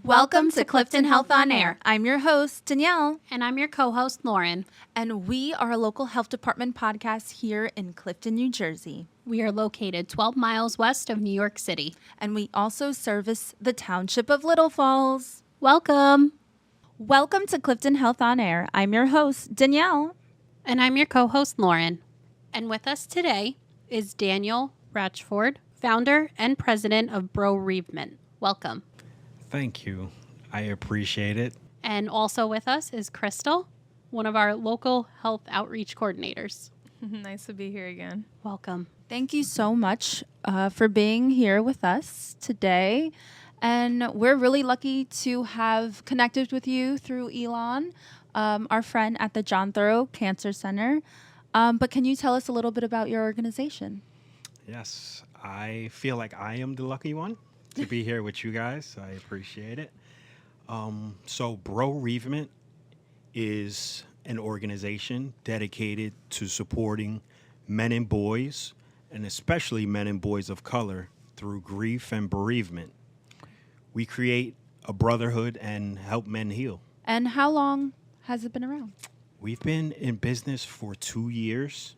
Welcome to Clifton Health On Air. I'm your host, Danielle. And I'm your co-host, Lauren. And we are a local health department podcast here in Clifton, New Jersey. We are located 12 miles west of New York City. And we also service the township of Little Falls. Welcome. Welcome to Clifton Health On Air. I'm your host, Danielle. And I'm your co-host, Lauren. And with us today is Daniel Ratchford, founder and president of Bro-reavement. Welcome. Thank you. I appreciate it. And also with us is Crystal, one of our local health outreach coordinators. Nice to be here again. Welcome. Thank you so much for being here with us today. And we're really lucky to have connected with you through Elon, our friend at the John Thoreau Cancer Center. But can you tell us a little bit about your organization? Yes, I feel like I am the lucky one to be here with you guys. I appreciate it. So Bro-reavement is an organization dedicated to supporting men and boys, and especially men and boys of color, through grief and bereavement. We create a brotherhood and help men heal. And how long has it been around? We've been in business for 2 years.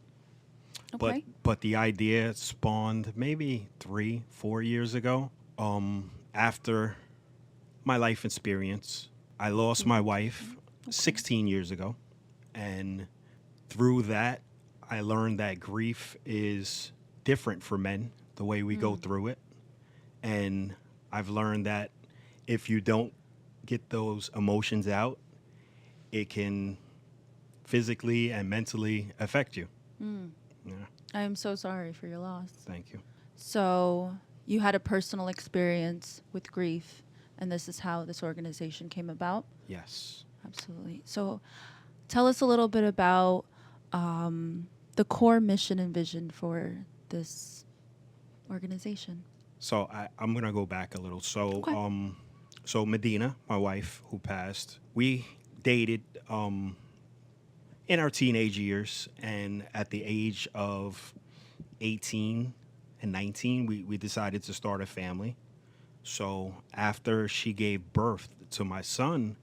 Okay. But the idea spawned maybe 3-4 years ago. After my life experience, I lost my wife 16 years ago. And through that, I learned that grief is different for men, the way we go through it. And I've learned that if you don't get those emotions out, it can physically and mentally affect you. Yeah. I am so sorry for your loss. Thank you. So you had a personal experience with grief, and this is how this organization came about? Yes. Absolutely. So tell us a little bit about the core mission and vision for this organization. So I'm going to go back a little. So, Okay. So Medina, my wife who passed, we dated in our teenage years, and at the age of 18 and 19, we decided to start a family. So after she gave birth to my son,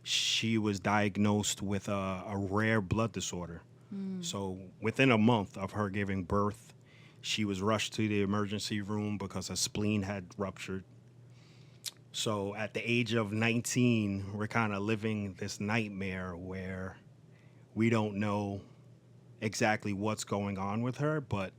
she was diagnosed with a rare blood disorder. So within a month of her giving birth, she was rushed to the emergency room because her spleen had ruptured. So at the age of 19, we're kind of living this nightmare where we don't know exactly what's going on with her, but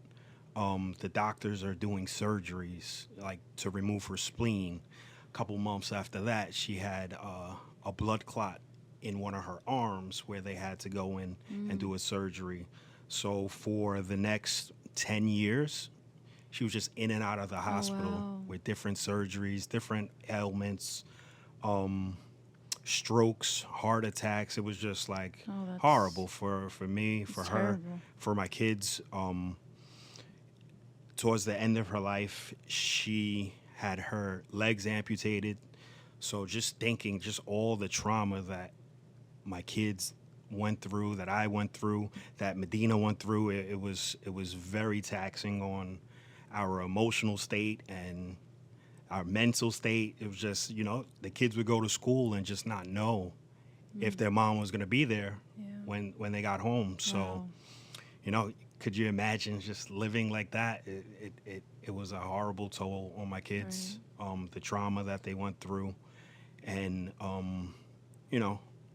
the doctors are doing surgeries like to remove her spleen. A couple months after that, she had a blood clot in one of her arms where they had to go in and do a surgery. So for the next 10 years, she was just in and out of the hospital with different surgeries, different ailments, strokes, heart attacks. It was just like horrible for me, for her, terrible. for my kids. Towards the end of her life, she had her legs amputated. So just thinking, just all the trauma that my kids went through, that I went through, that Medina went through, it was very taxing on our emotional state and our mental state. It was just, the kids would go to school and just not know if their mom was going to be there when they got home. So, could you imagine just living like that? It was a horrible toll on my kids, the trauma that they went through. And,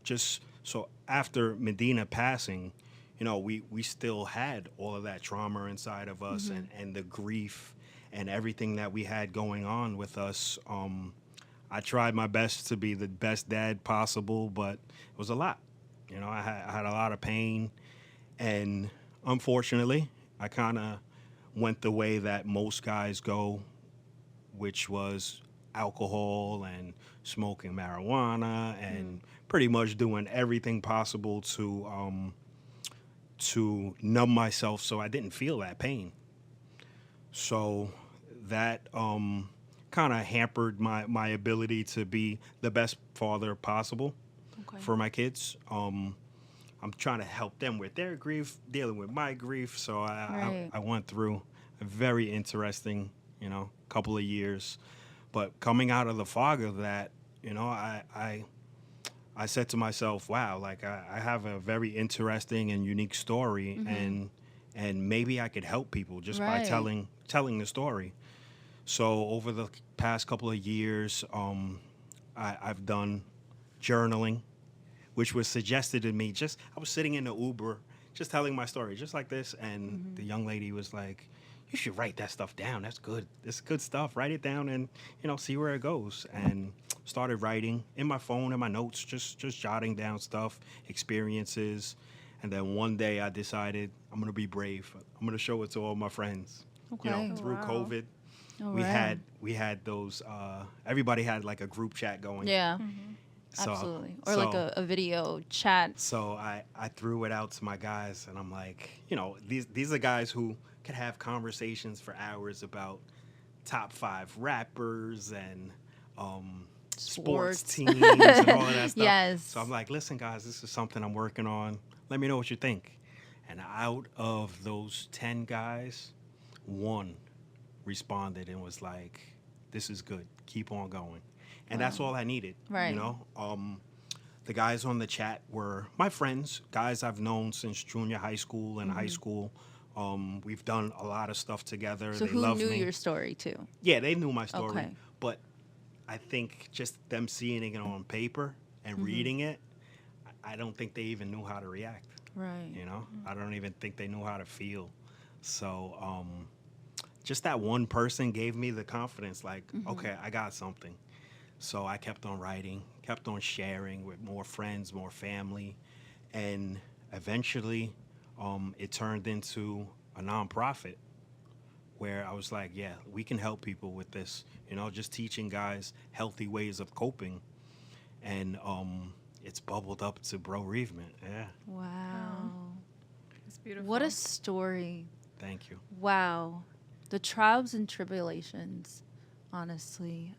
just so after Medina passing, we still had all of that trauma inside of us and the grief and everything that we had going on with us. I tried my best to be the best dad possible, but it was a lot. I had a lot of pain, and unfortunately, I kind of went the way that most guys go, which was alcohol and smoking marijuana and pretty much doing everything possible to numb myself so I didn't feel that pain. So that kind of hampered my ability to be the best father possible for my kids. I'm trying to help them with their grief, dealing with my grief. So I went through a very interesting, couple of years. But coming out of the fog of that, you know, I said to myself, wow, like I have a very interesting and unique story, and maybe I could help people just by Right. telling the story. So over the past couple of years, I've done journaling, which was suggested to me. Just I was sitting in the Uber, just telling my story, just like this, and the young lady was like, "You should write that stuff down. That's good. It's good stuff. Write it down, and see where it goes." And started writing in my phone and my notes, just jotting down stuff, experiences, and then one day I decided I'm gonna be brave. I'm gonna show it to all my friends. Okay. Through Wow. COVID, All we right. had those. Everybody had like a group chat going. Yeah, So- absolutely. Or like so- a video chat. So I threw it out to my guys, and I'm like, these are guys who could have conversations for hours about top 5 rappers and sports Sports. teams and all of that stuff. Yes. So I'm like, listen, guys, this is something I'm working on. Let me know what you think. And out of those 10 guys, one responded and was like, this is good. Keep on going. And that's all I needed. Right. The guys on the chat were my friends, guys I've known since junior high school and high school. We've done a lot of stuff together. So They who love knew me. your story too? Yeah, they knew my story. Okay. But I think just them seeing it on paper and reading it, I don't think they even knew how to react. Right. I don't even think they knew how to feel. So just that one person gave me the confidence, like, okay, I got something. So I kept on writing, kept on sharing with more friends, more family, and eventually it turned into a nonprofit where I was like, yeah, we can help people with this, just teaching guys healthy ways of coping. And it's bubbled up to Bro-reavement. Yeah, Wow. It's beautiful. What a story. thank you. Wow. The trials and tribulations, honestly.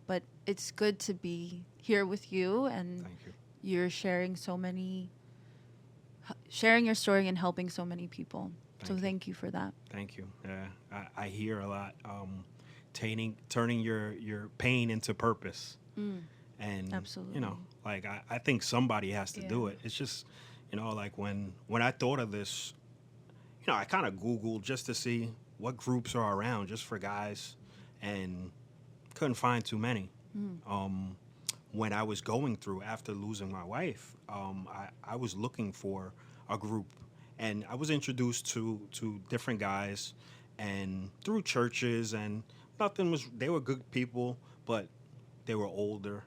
But it's good to be here with you, and Thank you. you're sharing your story and helping so many people. So you. thank you for that. Thank you. Yeah, I hear a lot. Turning your pain into purpose. And Absolutely. like I think somebody has to do Yeah. it. It's just, like when I thought of this, I kind of Googled just to see what groups are around just for guys, and couldn't find too many. When I was going through after losing my wife, I was looking for a group, and I was introduced to different guys, and through churches, and they were good people, but they were older.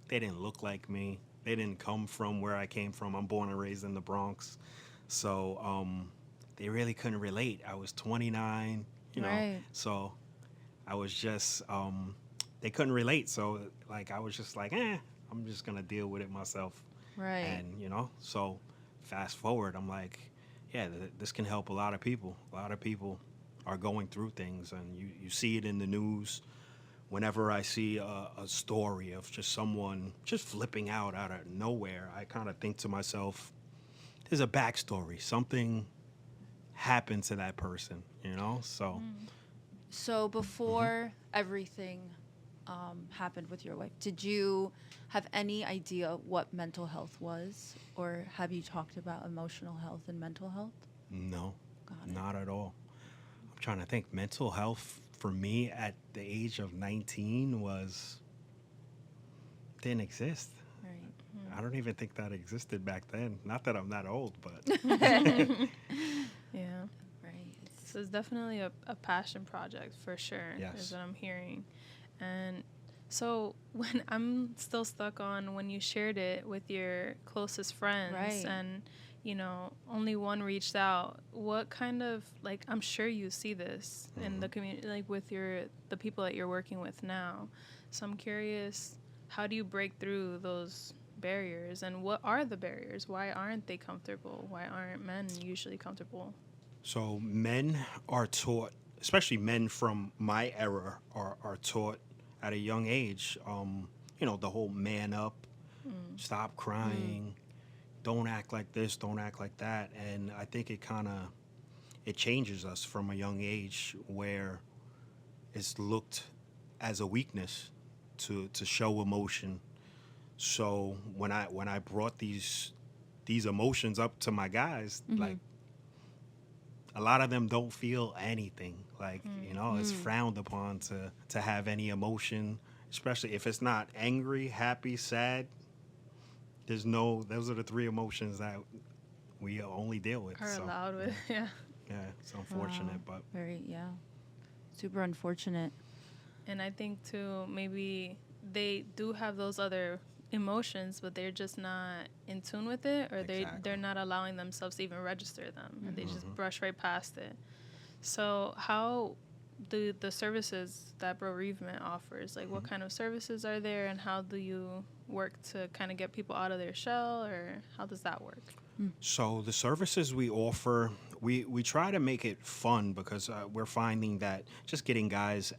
They didn't look like me. They didn't come from where I came from. I'm born and raised in the Bronx. So they really couldn't relate. I was 29, Right. so I was just, they couldn't relate. So like, I was just like, I'm just going to deal with it myself. Right. And, so fast forward, I'm like, yeah, this can help a lot of people. A lot of people are going through things, and you see it in the news. Whenever I see a story of just someone just flipping out of nowhere, I kind of think to myself, there's a backstory. Something happened to that person, So So before everything happened with your wife, did you have any idea what mental health was, or have you talked about emotional health and mental health? no, Got it. not at all. I'm trying to think. Mental health for me at the age of 19 didn't exist. Right. I don't even think that existed back then. Not that I'm that old, but Yeah. Right. So it's definitely a passion project for sure. Yes. Is what I'm hearing. And so when I'm still stuck on when you shared it with your closest friends, Right. and only one reached out, what kind of, like, I'm sure you see this in the community, like with the people that you're working with now. So I'm curious, how do you break through those barriers, and what are the barriers? Why aren't they comfortable? Why aren't men usually comfortable? So men are taught, especially men from my era, are taught at a young age, the whole man up, stop crying, don't act like this, don't act like that. And I think it changes us from a young age, where it's looked as a weakness to show emotion, So when I brought these emotions up to my guys, like a lot of them don't feel anything. Like, it's frowned upon to have any emotion, especially if it's not angry, happy, sad. Those are the three emotions that we only deal with. Are So, allowed with, yeah. yeah, it's unfortunate, Wow. but Very, yeah. Super unfortunate. And I think too, maybe they do have those other emotions, but they're just not in tune with it, or they're Exactly. not allowing themselves to even register them, and they just brush right past it. So how do the services that Bro-reavement offers, like what kind of services are there, and how do you work to kind of get people out of their shell, or how does that work? So the services we offer, we try to make it fun because we're finding that just getting guys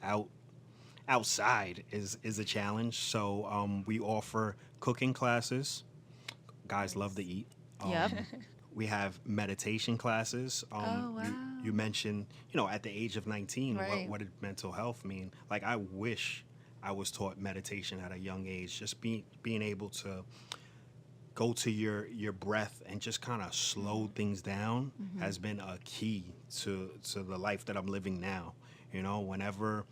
outside is a challenge. So we offer cooking classes. Guys love to eat. Yep. We have meditation classes. Oh, wow. You mentioned, at the age of 19, Right. what did mental health mean? Like, I wish I was taught meditation at a young age. Just being able to go to your breath and just kind of slow things down has been a key to the life that I'm living now. Whenever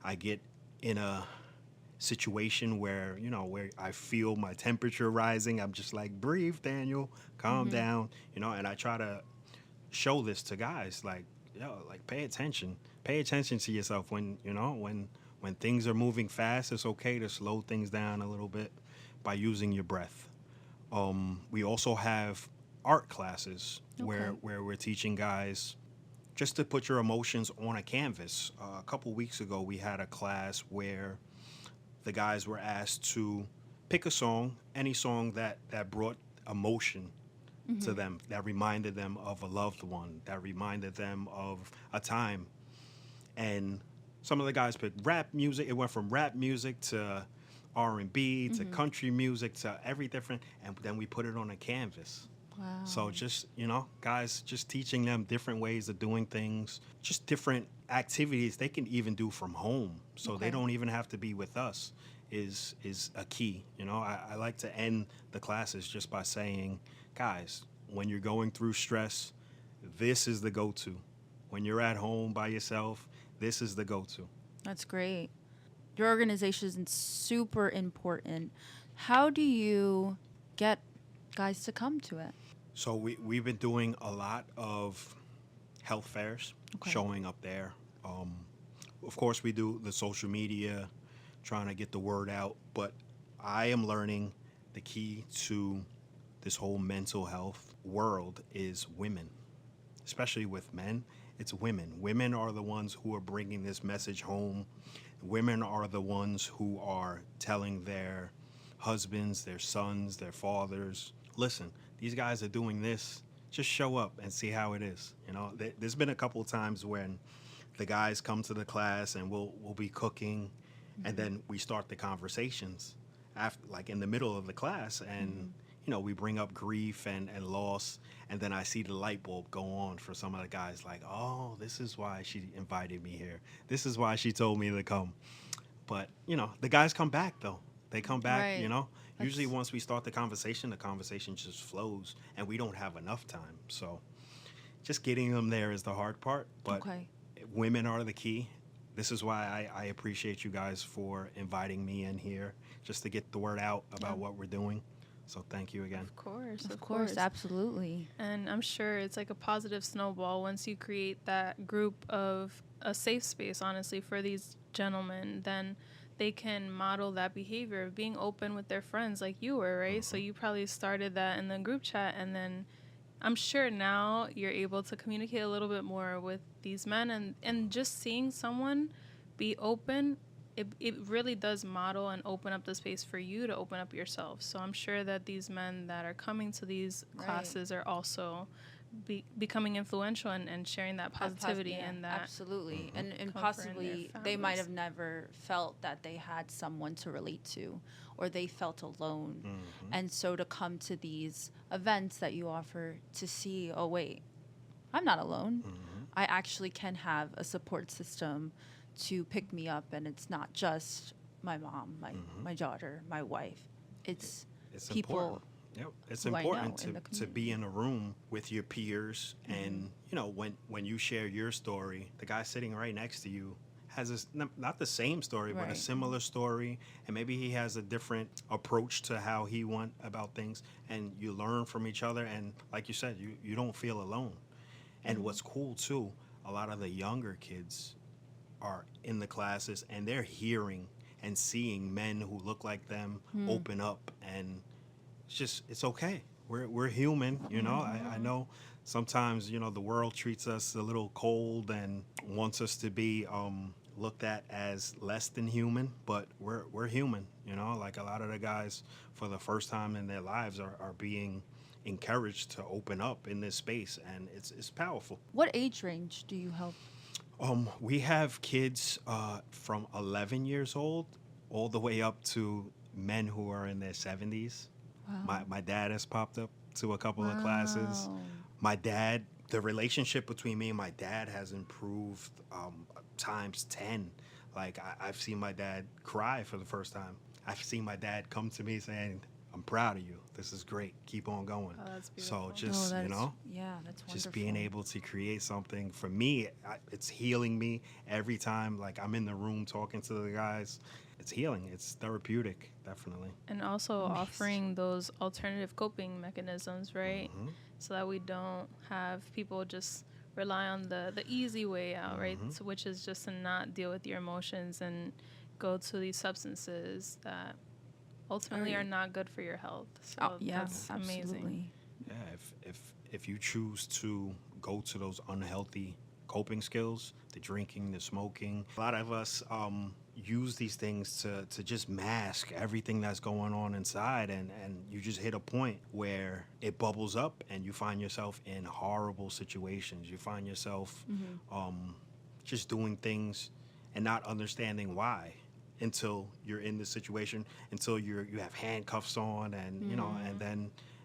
I get in a situation where I feel my temperature rising, I'm just like, breathe, Daniel, calm down, and I try to show this to guys, like, like, pay attention to yourself when things are moving fast. It's okay to slow things down a little bit by using your breath. We also have art classes where we're teaching guys just to put your emotions on a canvas. A couple weeks ago, we had a class where the guys were asked to pick a song, any song that brought emotion to them, that reminded them of a loved one, that reminded them of a time. And some of the guys picked rap music. It went from rap music to R&B to country music to every different, and then we put it on a canvas. Wow. So just, guys, just teaching them different ways of doing things, just different activities they can even do from home. So they don't even have to be with us is a key. I like to end the classes just by saying, guys, when you're going through stress, this is the go-to. When you're at home by yourself, this is the go-to. That's great. Your organization is super important. How do you get guys to come to it? So we've been doing a lot of health fairs, showing up there. Of course, we do the social media, trying to get the word out. But I am learning the key to this whole mental health world is women, especially with men. It's women. Women are the ones who are bringing this message home. Women are the ones who are telling their husbands, their sons, their fathers, listen, these guys are doing this. Just show up and see how it is. There's been a couple of times when the guys come to the class and we'll be cooking, and then we start the conversations after, like in the middle of the class, and we bring up grief and loss, and then I see the light bulb go on for some of the guys, like, oh, this is why she invited me here. This is why she told me to come. But, the guys come back, though. They come back, Right. Usually once we start the conversation just flows, and we don't have enough time. So just getting them there is the hard part, but women are the key. This is why I appreciate you guys for inviting me in here, just to get the word out about what we're doing. So thank you again. Of course, absolutely. And I'm sure it's like a positive snowball once you create that group of a safe space, honestly, for these gentlemen. Then they can model that behavior of being open with their friends like you were, right? So you probably started that in the group chat, and then I'm sure now you're able to communicate a little bit more with these men, and just seeing someone be open, it really does model and open up the space for you to open up yourself. So I'm sure that these men that are coming to these classes are also becoming influential and sharing that positivity and that absolutely, and comfort in possibly their they might families. have never felt that they had someone to relate to, or they felt alone. And so to come to these events that you offer to see, oh wait, I'm not alone. I actually can have a support system to pick me up, and it's not just my mom, my daughter, my wife. it's It's people. important. Yep. It's who I know important in the to be in a room with your peers, and you know, when you share your story, the guy sitting right next to you has this, not the same story, but a Right. similar story, and maybe he has a different approach to how he went about things, and you learn from each other, and like you said, you don't feel alone. And what's cool too, a lot of the younger kids are in the classes, and they're hearing and seeing men who look like them open up, and it's okay. We're human, you know. I know sometimes, you know, the world treats us a little cold and wants us to be looked at as less than human, but we're human, you know. Like a lot of the guys for the first time in their lives are being encouraged to open up in this space, and it's powerful. What age range do you help? We have kids from 11 years old all the way up to men who are in their 70s. My dad has popped up to a couple of classes. Wow. My dad, the relationship between me and my dad has improved times 10. Like I've seen my dad cry for the first time. I've seen my dad come to me saying, "I'm proud of you. This is great. Keep on going." Oh, that's So beautiful. just, Oh, you know, yeah, that's wonderful. just being able to create something for me, it's healing me every time. Like I'm in the room talking to the guys, it's healing. It's therapeutic, definitely. And also offering those alternative coping mechanisms, right? Mm-hmm. So that we don't have people just rely on the easy way out, right? Mm-hmm. So, which is just to not deal with your emotions and go to these substances that ultimately are not good for your health. So Oh, yeah, that's amazing. absolutely. Yeah, if you choose to go to those unhealthy coping skills, the drinking, the smoking, a lot of us use these things to just mask everything that's going on inside, and you just hit a point where it bubbles up and you find yourself in horrible situations. You find yourself just doing things and not understanding why until you're in the situation, until you have handcuffs on, and you know,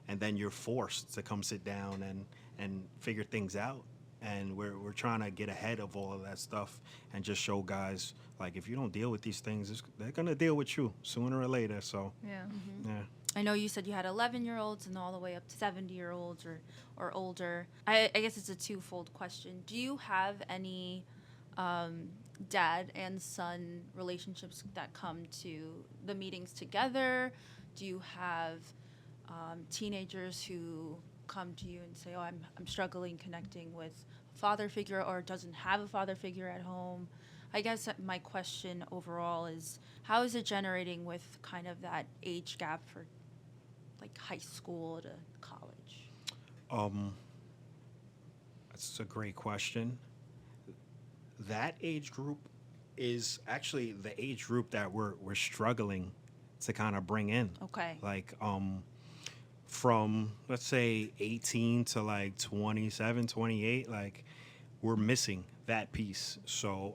and then you're forced to come sit down and figure things out. And we're trying to get ahead of all of that stuff and just show guys, like, if you don't deal with these things, they're gonna deal with you sooner or later. So Yeah. yeah. I know you said you had 11-year-olds and all the way up to 70-year-olds or older. I guess it's a twofold question. Do you have any dad and son relationships that come to the meetings together? Do you have teenagers who come to you and say, "Oh, I'm struggling connecting with a father figure," or doesn't have a father figure at home? I guess that my question overall is, how is it generating with kind of that age gap for like high school to college? That's a great question. That age group is actually the age group that we're struggling to kind of bring in. Okay. Like from, let's say, 18 to like 27, 28, like we're missing that piece. So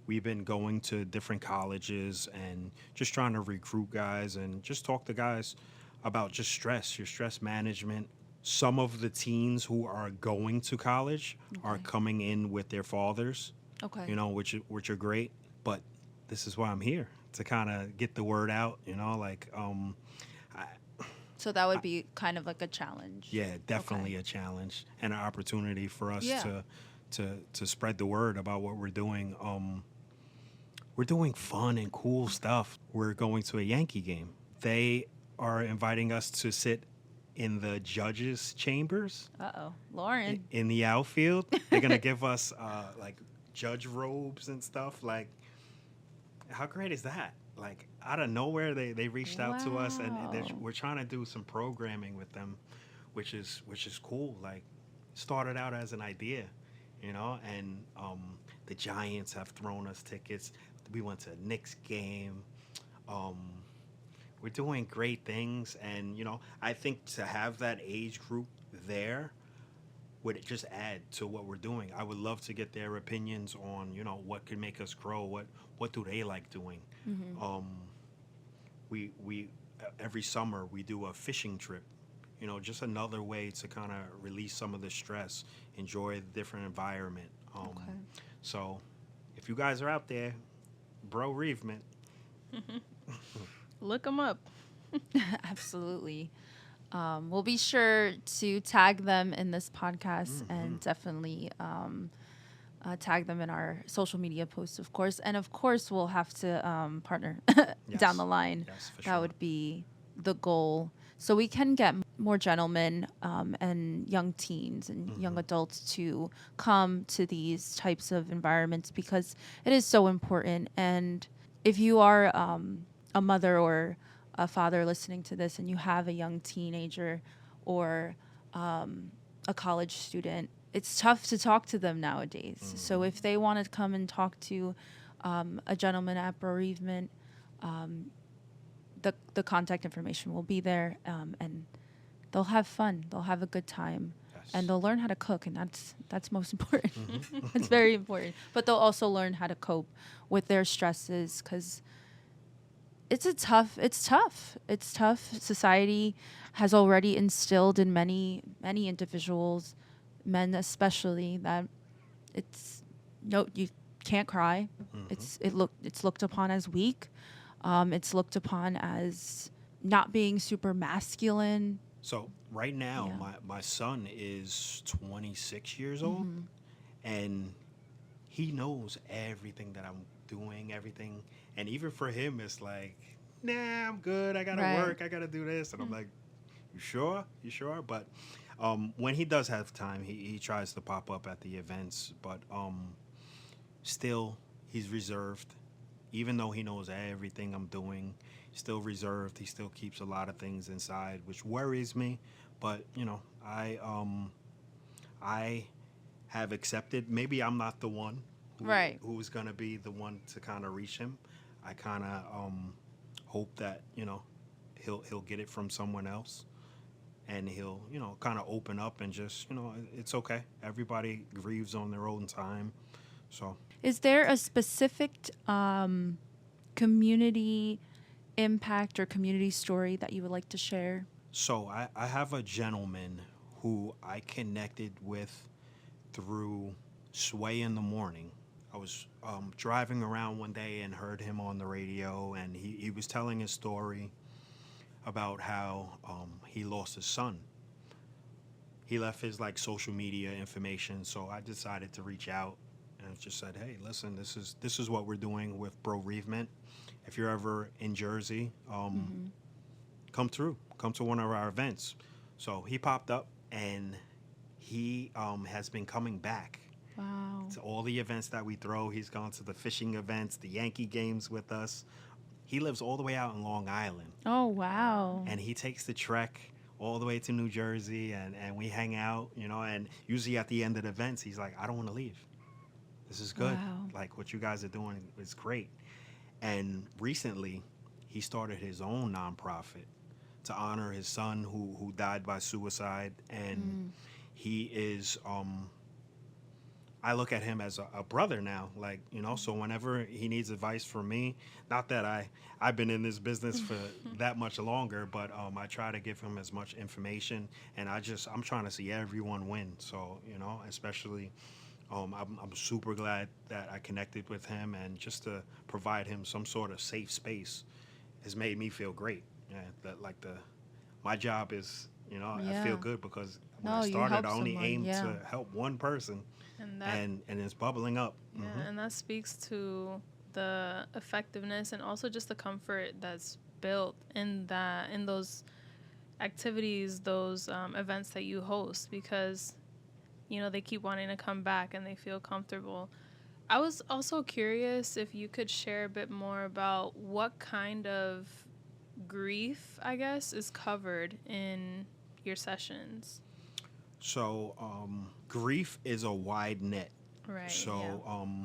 we've been going to different colleges and just trying to recruit guys and just talk to guys about just stress, your stress management. Some of the teens who are going to college are coming in with their fathers, Okay. you know, which are great. But this is why I'm here, to kind of get the word out, you know, like So that would be kind of like a challenge. yeah, definitely Okay. a challenge and an opportunity for us Yeah. to spread the word about what we're doing. We're doing fun and cool stuff. We're going to a Yankee game. They are inviting us to sit in the judges' chambers Lauren. in the outfield. They're gonna give us like judge robes and stuff. Like, how great is that? Like, out of nowhere, they reached out to us, and Wow. we're trying to do some programming with them, which is cool. Like, started out as an idea, you know, and the Giants have thrown us tickets. We went to a Knicks game. We're doing great things, and you know, I think to have that age group there would just add to what we're doing. I would love to get their opinions on, you know, what could make us grow. What do they like doing? We every summer we do a fishing trip. You know, just another way to kind of release some of the stress, enjoy the different environment. So, if you guys are out there, Bro-reavement. Look them up. Absolutely. We'll be sure to tag them in this podcast and definitely tag them in our social media posts, of course. And of course, we'll have to partner down Yes. the line. Yes, for That sure. would be the goal. So we can get more gentlemen and young teens and young adults to come to these types of environments because it is so important. And if you are a mother or a father listening to this and you have a young teenager or a college student, it's tough to talk to them nowadays. So if they want to come and talk to a gentleman at Bro-reavement, the contact information will be there, and they'll have fun. They'll have a good time, Yes. and they'll learn how to cook, and that's most important. That's very important. But they'll also learn how to cope with their stresses because it's tough. It's tough. Society has already instilled in many individuals, men especially, that it's no, you can't cry. It's looked upon as weak. It's looked upon as not being super masculine. So right now, Yeah. my son is 26 years old, and he knows everything that I'm doing, everything. And even for him, it's like, nah, I'm good. I gotta Right. work. I gotta do this. And I'm like, you sure? You sure? But when he does have time, he tries to pop up at the events. But still, he's reserved. Even though he knows everything I'm doing, he's still reserved. He still keeps a lot of things inside, which worries me. But I have accepted. Maybe I'm not the one Right. who's gonna be the one to kind of reach him. I kind of hope that he'll get it from someone else, and he'll kind of open up and just it's okay. Everybody grieves on their own time, so. Is there a specific community impact or community story that you would like to share? So I have a gentleman who I connected with through Sway in the Morning. I was driving around one day and heard him on the radio, and he was telling his story about how he lost his son. He left his social media information, so I decided to reach out and just said, "Hey, listen, this is what we're doing with Bro-reavement. If you're ever in Jersey, come through. Come to one of our events." So he popped up, and he has been coming back Wow. to all the events that we throw. He's gone to the fishing events, the Yankee games with us. He lives all the way out in Long Island, Oh, wow. and he takes the trek all the way to New Jersey, and we hang out, and usually at the end of the events, he's like, "I don't want to leave. This is good. Wow. Like, what you guys are doing is great." And recently, he started his own nonprofit to honor his son who died by suicide. And he is, I look at him as a brother now, so whenever he needs advice from me, not that I've been in this business for that much longer, but I try to give him as much information, and I'm trying to see everyone win. So, especially, I'm super glad that I connected with him, and just to provide him some sort of safe space has made me feel great. Yeah, that my job is, I Yeah. feel good because when No, I you started, help I only someone, aimed yeah. to help one person, And that and it's bubbling up. Yeah, and that speaks to the effectiveness and also just the comfort that's built in those activities, those events that you host, because they keep wanting to come back and they feel comfortable. I was also curious if you could share a bit more about what kind of grief, I guess, is covered in your sessions. So grief is a wide net. Right. So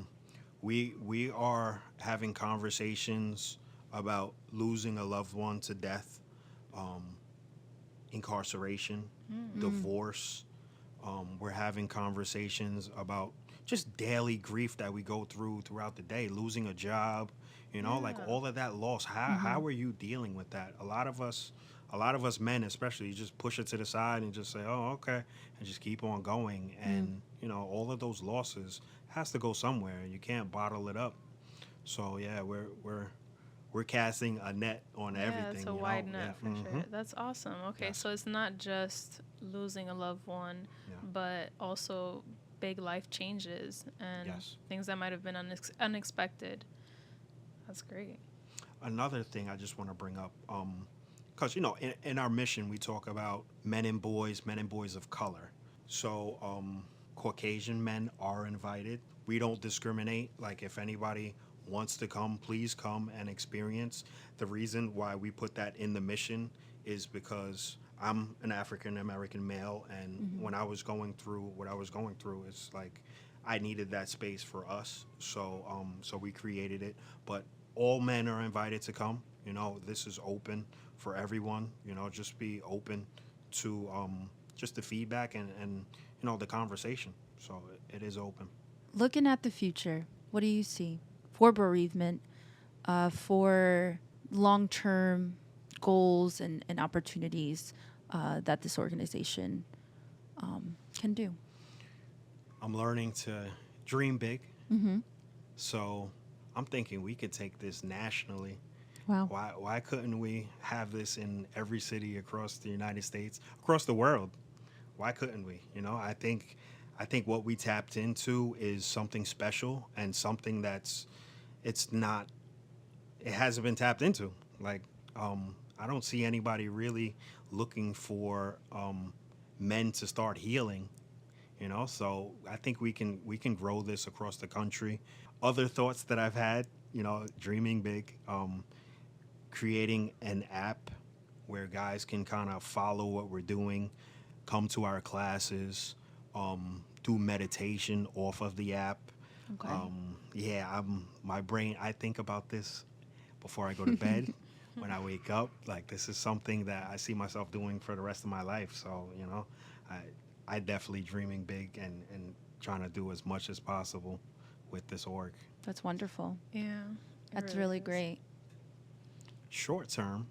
we are having conversations about losing a loved one to death, incarceration, divorce. We're having conversations about just daily grief that we go throughout the day, losing a job, like Yeah. all of that loss. How are you dealing with that? A lot of us men especially just push it to the side and just say, "Oh, okay," and just keep on going. And all of those losses has to go somewhere. You can't bottle it up. So yeah, we're we're casting a net on everything. It's a you know? wide net for Mhm. sure. That's awesome. Okay, Yes. so it's not just losing a loved one, Yeah. but also big life changes and Yes. things that might have been unexpected. That's great. Another thing I just want to bring up, because in our mission we talk about men and boys of color. So Caucasian men are invited. We don't discriminate. Like, if anybody wants to come, please come and experience. The reason why we put that in the mission is because I'm an African American male, and when I was going through what I was going through, it's like I needed that space for us. So we created it. But all men are invited to come. This is open for everyone. Just be open to just the feedback and the conversation. So it is open. Looking at the future, what do you see for bereavement, for long-term goals and opportunities that this organization can do? I'm learning to dream big. Mm-hmm. So I'm thinking we could take this nationally. Wow. Why couldn't we have this in every city across the United States, across the world? Why couldn't we? I think what we tapped into is something special and something it hasn't been tapped into. Like, I don't see anybody really looking for men to start healing. So I think we can grow this across the country. Other thoughts that I've had, dreaming big, creating an app where guys can kind of follow what we're doing, come to our classes, do meditation off of the app. Okay. My brain, I think about this before I go to bed. When I wake up, like, this is something that I see myself doing for the rest of my life. So, I definitely dreaming big and trying to do as much as possible with this org. That's wonderful. Yeah. That's really great. Short term,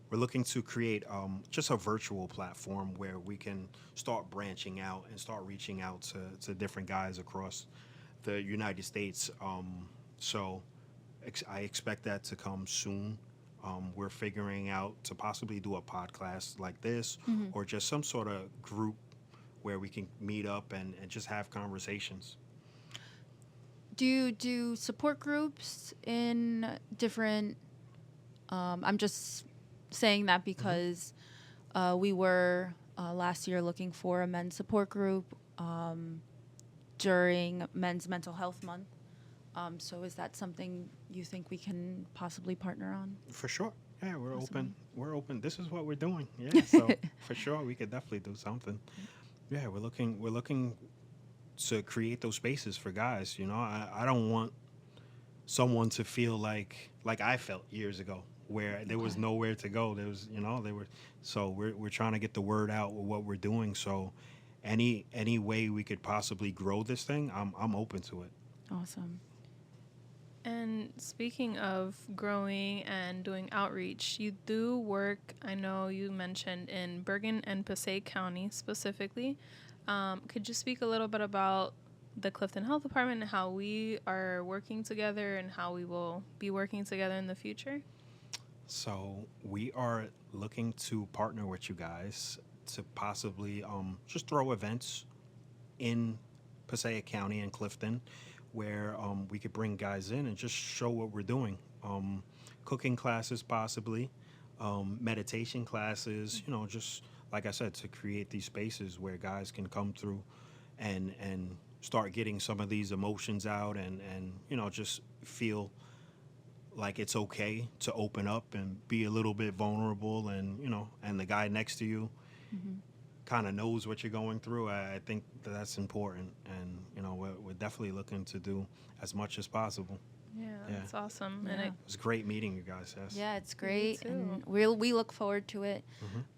we're looking to create just a virtual platform where we can start branching out and start reaching out to different guys across the United States. I expect that to come soon. We're figuring out to possibly do a podcast like this, or just some sort of group where we can meet up and just have conversations. Do you do support groups in different... I'm just saying that because we were last year looking for a men's support group during Men's Mental Health Month. So is that something you think we can possibly partner on? For sure. Yeah, we're Awesome. open. We're open. This is what we're doing. Yeah, so for sure we could definitely do something. Yeah, we're looking to create those spaces for guys. I don't want someone to feel like I felt years ago, where there was nowhere to go. There was, so we're trying to get the word out with what we're doing. So any way we could possibly grow this thing, I'm open to it. Awesome. And speaking of growing and doing outreach, you do work, I know you mentioned, in Bergen and Passaic County specifically. Could you speak a little bit about the Clifton Health Department and how we are working together and how we will be working together in the future? So we are looking to partner with you guys to possibly just throw events in Passaic County and Clifton, where we could bring guys in and just show what we're doing. Cooking classes, possibly, meditation classes, just like I said, to create these spaces where guys can come through and start getting some of these emotions out and just feel like it's okay to open up and be a little bit vulnerable, and and the guy next to you kind of knows what you're going through. I think that's important, and we're definitely looking to do as much as possible. Yeah, that's awesome. Yeah. And It was great meeting you guys. Yes. Yeah, it's great, too. and we look forward to it.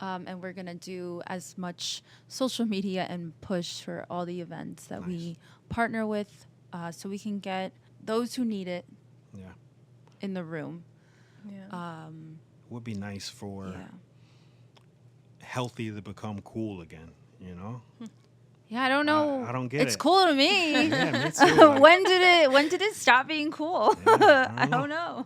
And we're gonna do as much social media and push for all the events that we partner with, so we can get those who need it Yeah. in the room. Yeah. It would be nice for Yeah. healthy to become cool again. Yeah, I don't know. I don't get it's it. cool to me. Yeah, me too. Like, When did it stop being cool? Yeah, I don't know.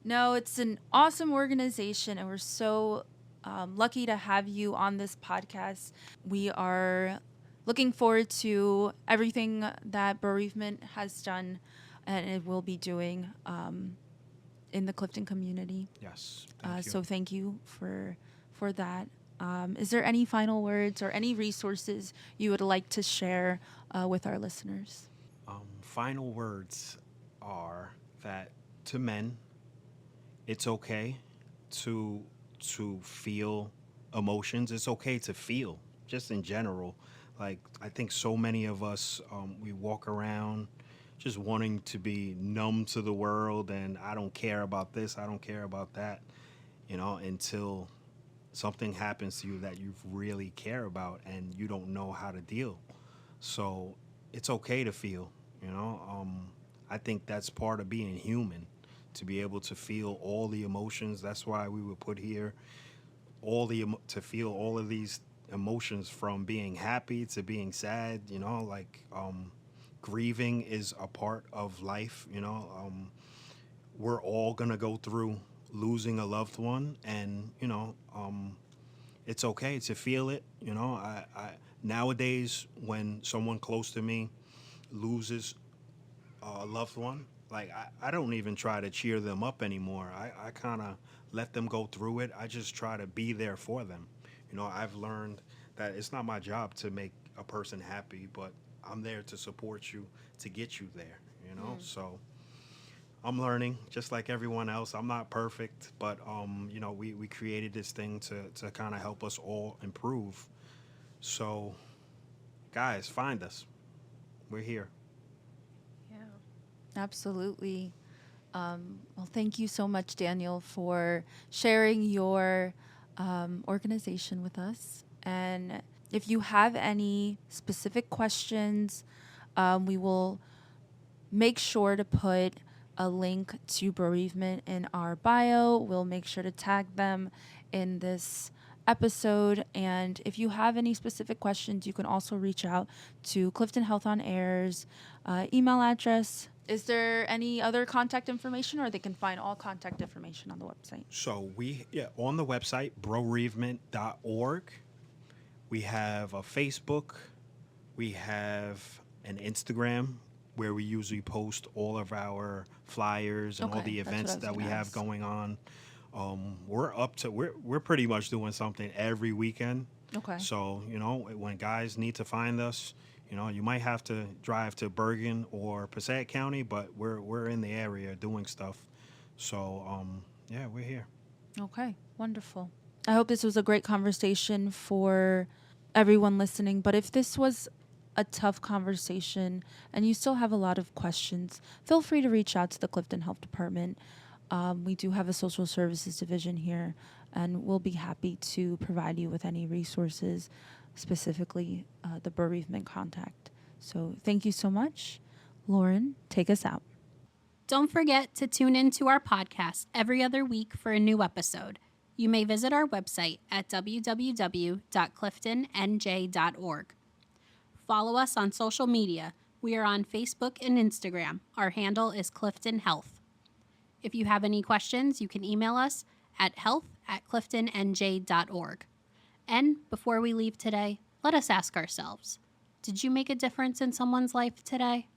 No, it's an awesome organization, and we're so lucky to have you on this podcast. We are looking forward to everything that Bereavement has done and it will be doing in the Clifton community. Yes. Thank you. So thank you for that. Is there any final words or any resources you would like to share with our listeners? Final words are that to men, it's okay to feel emotions. It's okay to feel, just in general. Like, I think so many of us, we walk around just wanting to be numb to the world, and I don't care about this, I don't care about that, until something happens to you that you really care about and you don't know how to deal. So it's okay to feel, I think that's part of being human, to be able to feel all the emotions. That's why we were put here, to feel all of these emotions, from being happy to being sad, grieving is a part of life, we're all gonna go through losing a loved one, and it's okay to feel it. I nowadays, when someone close to me loses a loved one, like, I don't even try to cheer them up anymore. I kind of let them go through it. I just try to be there for them. I've learned that it's not my job to make a person happy, but I'm there to support you, to get you there, So I'm learning just like everyone else. I'm not perfect, but we created this thing to kind of help us all improve. So guys, find us. We're here. Yeah. Absolutely. Well, thank you so much, Daniel, for sharing your organization with us. And if you have any specific questions, we will make sure to put a link to bereavement in our bio. We'll make sure to tag them in this episode. And if you have any specific questions, you can also reach out to Clifton Health On Air's email address. Is there any other contact information, or they can find all contact information on the website? So on the website, Bro-reavement.org, we have a Facebook, we have an Instagram where we usually post all of our flyers and all the events that we have going on. We're pretty much doing something every weekend. Okay. So, when guys need to find us, you might have to drive to Bergen or Passaic County, but we're in the area doing stuff. So, we're here. Okay, wonderful. I hope this was a great conversation for everyone listening. But if this was a tough conversation and you still have a lot of questions, feel free to reach out to the Clifton Health Department. We do have a social services division here, and we'll be happy to provide you with any resources, specifically the bereavement contact. So thank you so much. Lauren, take us out. Don't forget to tune in to our podcast every other week for a new episode. You may visit our website at www.cliftonNJ.org. Follow us on social media. We are on Facebook and Instagram. Our handle is Clifton Health. If you have any questions, you can email us at health@cliftonnj.org. And before we leave today, let us ask ourselves, did you make a difference in someone's life today?